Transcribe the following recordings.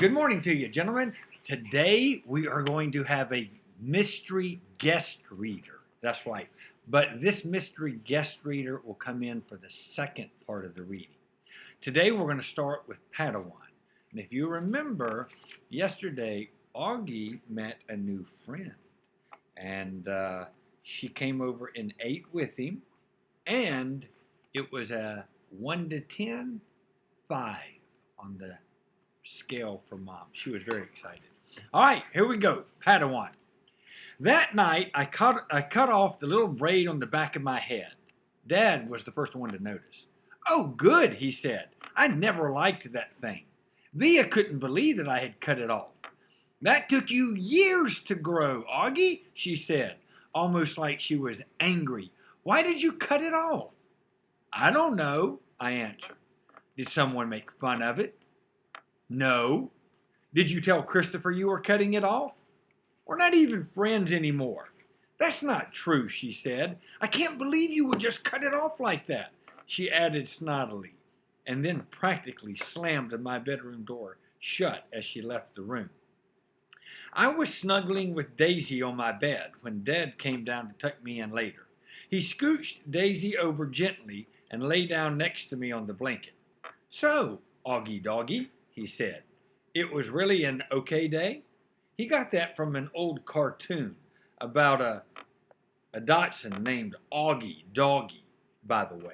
Good morning to you, gentlemen. Today we are going to have a mystery guest reader. That's right. But this mystery guest reader will come in for the second part of the reading. Today we're going to start with Padawan. And if you remember, yesterday Augie met a new friend. And she came over and ate with him. And it was a 1 to 10, 5 on the scale for Mom. She was very excited. All right, here we go. Padawan. That night, I cut off the little braid on the back of my head. Dad was the first one to notice. Oh, good, he said. I never liked that thing. Via couldn't believe that I had cut it off. That took you years to grow, Augie, she said, almost like she was angry. Why did you cut it off? I don't know, I answered. Did someone make fun of it? No. Did you tell Christopher you were cutting it off? We're not even friends anymore. That's not true, she said. I can't believe you would just cut it off like that, she added snottily, and then practically slammed my bedroom door shut as she left the room. I was snuggling with Daisy on my bed when Dad came down to tuck me in later. He scooched Daisy over gently and lay down next to me on the blanket. So, Augie doggy, he said, it was really an okay day? He got that from an old cartoon about a dachshund named Augie Doggy, by the way.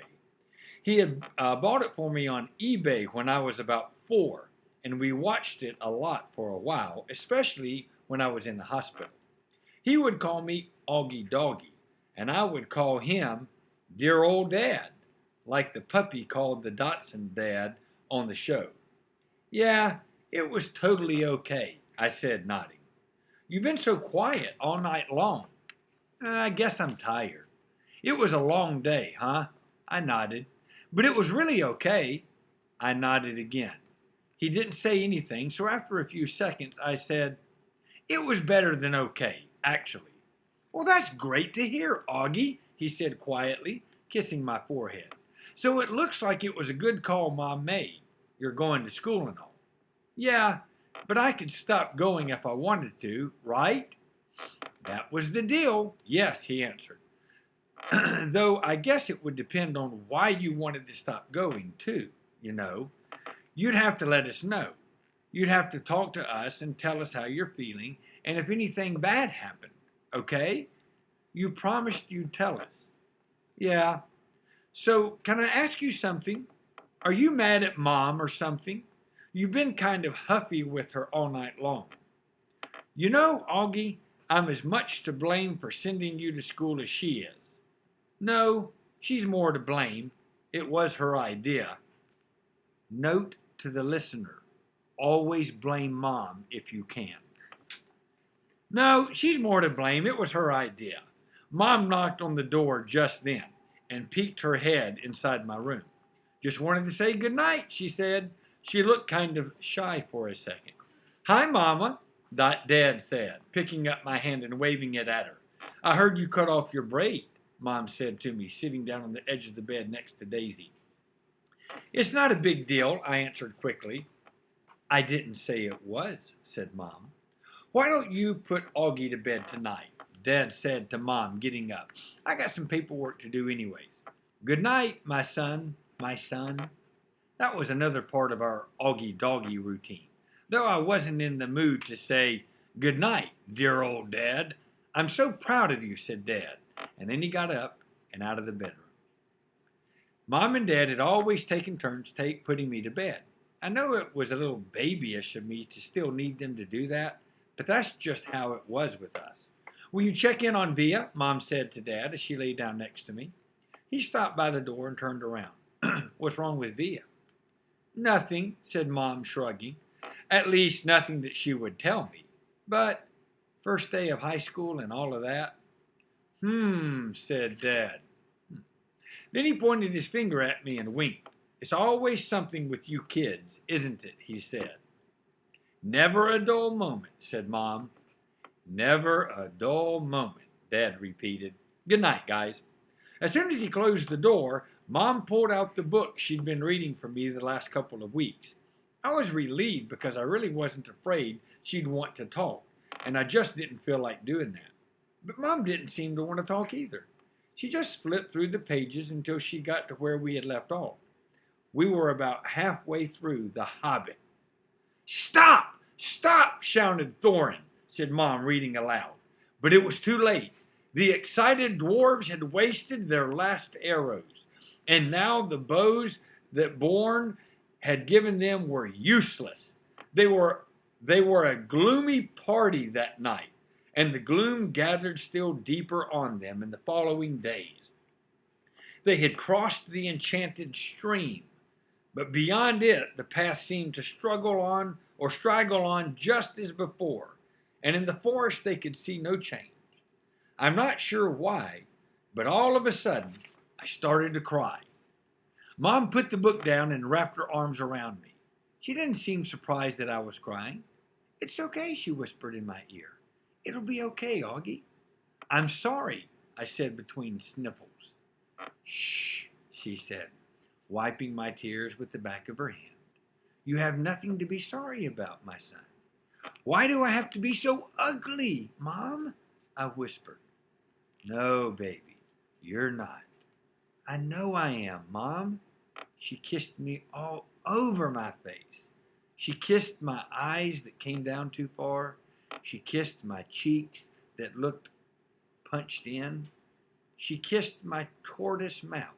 He had bought it for me on eBay when I was about 4, and we watched it a lot for a while, especially when I was in the hospital. He would call me Augie Doggy, and I would call him Dear Old Dad, like the puppy called the dachshund Dad on the show. Yeah, it was totally okay, I said, nodding. You've been so quiet all night long. I guess I'm tired. It was a long day, huh? I nodded. But it was really okay. I nodded again. He didn't say anything, so after a few seconds, I said, it was better than okay, actually. Well, that's great to hear, Augie, he said quietly, kissing my forehead. So it looks like it was a good call Mom made. You're going to school and all. Yeah, but I could stop going if I wanted to, right? That was the deal. Yes, he answered. Though I guess it would depend on why you wanted to stop going, too, you know. You'd have to let us know. You'd have to talk to us and tell us how you're feeling and if anything bad happened, okay? You promised you'd tell us. Yeah. So, can I ask you something? Are you mad at Mom or something? You've been kind of huffy with her all night long. You know, Augie, I'm as much to blame for sending you to school as she is. No, she's more to blame. It was her idea. Note to the listener, always blame Mom if you can. No, she's more to blame. It was her idea. Mom knocked on the door just then and peeked her head inside my room. Just wanted to say good night, she said. She looked kind of shy for a second. Hi, Mama, Dad said, picking up my hand and waving it at her. I heard you cut off your braid, Mom said to me, sitting down on the edge of the bed next to Daisy. It's not a big deal, I answered quickly. I didn't say it was, said Mom. Why don't you put Augie to bed tonight? Dad said to Mom, getting up. I got some paperwork to do anyways. Good night, my son. My son. That was another part of our Augie Doggy routine. Though I wasn't in the mood to say, good night, dear old Dad. I'm so proud of you, said Dad. And then he got up and out of the bedroom. Mom and Dad had always taken turns putting me to bed. I know it was a little babyish of me to still need them to do that, but that's just how it was with us. Will you check in on Via? Mom said to Dad as she lay down next to me. He stopped by the door and turned around. What's wrong with Via? Nothing, said Mom, shrugging. At least nothing that she would tell me. But first day of high school and all of that. Said Dad. Then he pointed his finger at me and winked. It's always something with you kids, isn't it? He said. Never a dull moment, said Mom. Never a dull moment, Dad repeated. Good night, guys. As soon as he closed the door, Mom pulled out the book she'd been reading for me the last couple of weeks. I was relieved because I really wasn't afraid she'd want to talk, and I just didn't feel like doing that. But Mom didn't seem to want to talk either. She just flipped through the pages until she got to where we had left off. We were about halfway through The Hobbit. Stop! Stop! Shouted Thorin, said Mom, reading aloud. But it was too late. The excited dwarves had wasted their last arrows, and now the bows that Born had given them were useless. They were a gloomy party that night, and the gloom gathered still deeper on them in the following days. They had crossed the enchanted stream, but beyond it the path seemed to straggle on just as before, and in the forest they could see no change. I'm not sure why, but all of a sudden I started to cry. Mom put the book down and wrapped her arms around me. She didn't seem surprised that I was crying. It's okay, she whispered in my ear. It'll be okay, Augie. I'm sorry, I said between sniffles. Shh, she said, wiping my tears with the back of her hand. You have nothing to be sorry about, my son. Why do I have to be so ugly, Mom? I whispered. No, baby, you're not. I know I am, Mom. She kissed me all over my face. She kissed my eyes that came down too far. She kissed my cheeks that looked punched in. She kissed my tortoise mouth.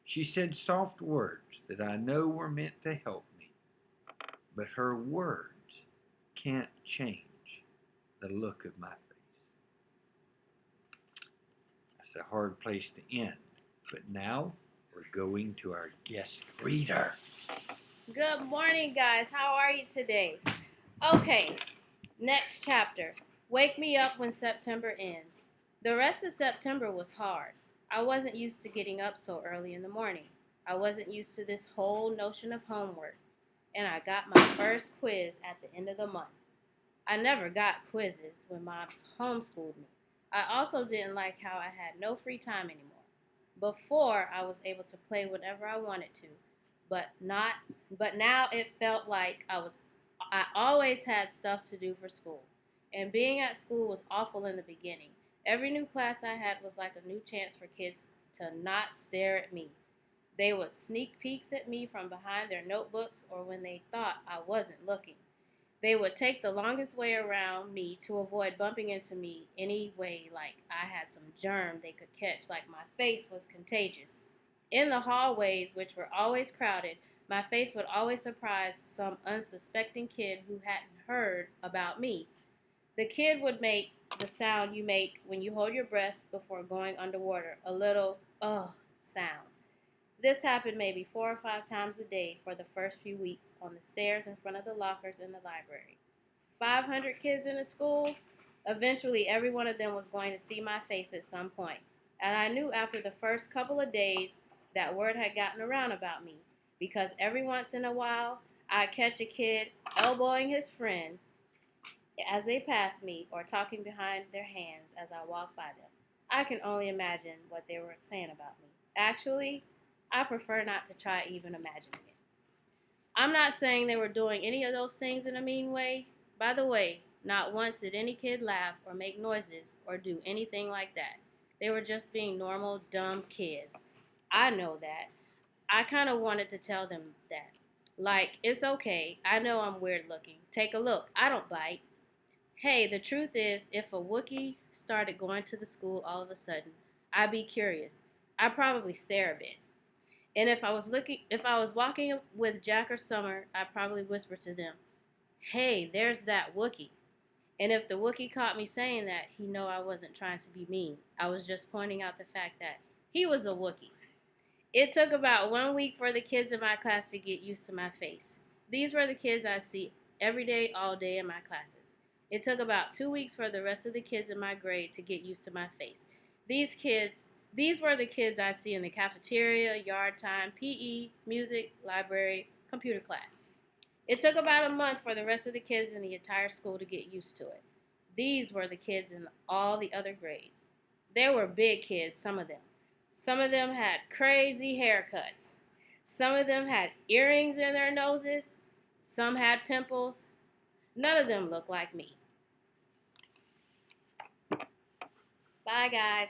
She said soft words that I know were meant to help me, but her words can't change the look of my face. That's a hard place to end, but now we're going to our guest reader. Good morning, guys. How are you today? Okay, next chapter. Wake me up when September ends. The rest of September was hard. I wasn't used to getting up so early in the morning. I wasn't used to this whole notion of homework. And I got my first quiz at the end of the month. I never got quizzes when Mom homeschooled me. I also didn't like how I had no free time anymore. Before, I was able to play whenever I wanted to, but now it felt like I always had stuff to do for school. And being at school was awful in the beginning. Every new class I had was like a new chance for kids to not stare at me. They would sneak peeks at me from behind their notebooks or when they thought I wasn't looking. They would take the longest way around me to avoid bumping into me anyway, like I had some germ they could catch, like my face was contagious. In the hallways, which were always crowded, my face would always surprise some unsuspecting kid who hadn't heard about me. The kid would make the sound you make when you hold your breath before going underwater, a little ugh sound. This happened maybe 4 or 5 times a day for the first few weeks on the stairs in front of the lockers in the library. 500 kids in a school? Eventually, every one of them was going to see my face at some point. And I knew after the first couple of days that word had gotten around about me, because every once in a while, I'd catch a kid elbowing his friend as they passed me or talking behind their hands as I walked by them. I can only imagine what they were saying about me. Actually, I prefer not to try even imagining it. I'm not saying they were doing any of those things in a mean way. By the way, not once did any kid laugh or make noises or do anything like that. They were just being normal, dumb kids. I know that. I kind of wanted to tell them that. Like, it's okay. I know I'm weird looking. Take a look. I don't bite. Hey, the truth is, if a Wookiee started going to the school all of a sudden, I'd be curious. I'd probably stare a bit. And if I was walking with Jack or Summer, I'd probably whisper to them, "Hey, there's that Wookiee." And if the Wookiee caught me saying that, he'd know I wasn't trying to be mean. I was just pointing out the fact that he was a Wookiee. It took about 1 week for the kids in my class to get used to my face. These were the kids I see every day, all day in my classes. It took about 2 weeks for the rest of the kids in my grade to get used to my face. These were the kids I see in the cafeteria, yard time, PE, music, library, computer class. It took about a month for the rest of the kids in the entire school to get used to it. These were the kids in all the other grades. They were big kids, some of them. Some of them had crazy haircuts. Some of them had earrings in their noses. Some had pimples. None of them looked like me. Bye, guys.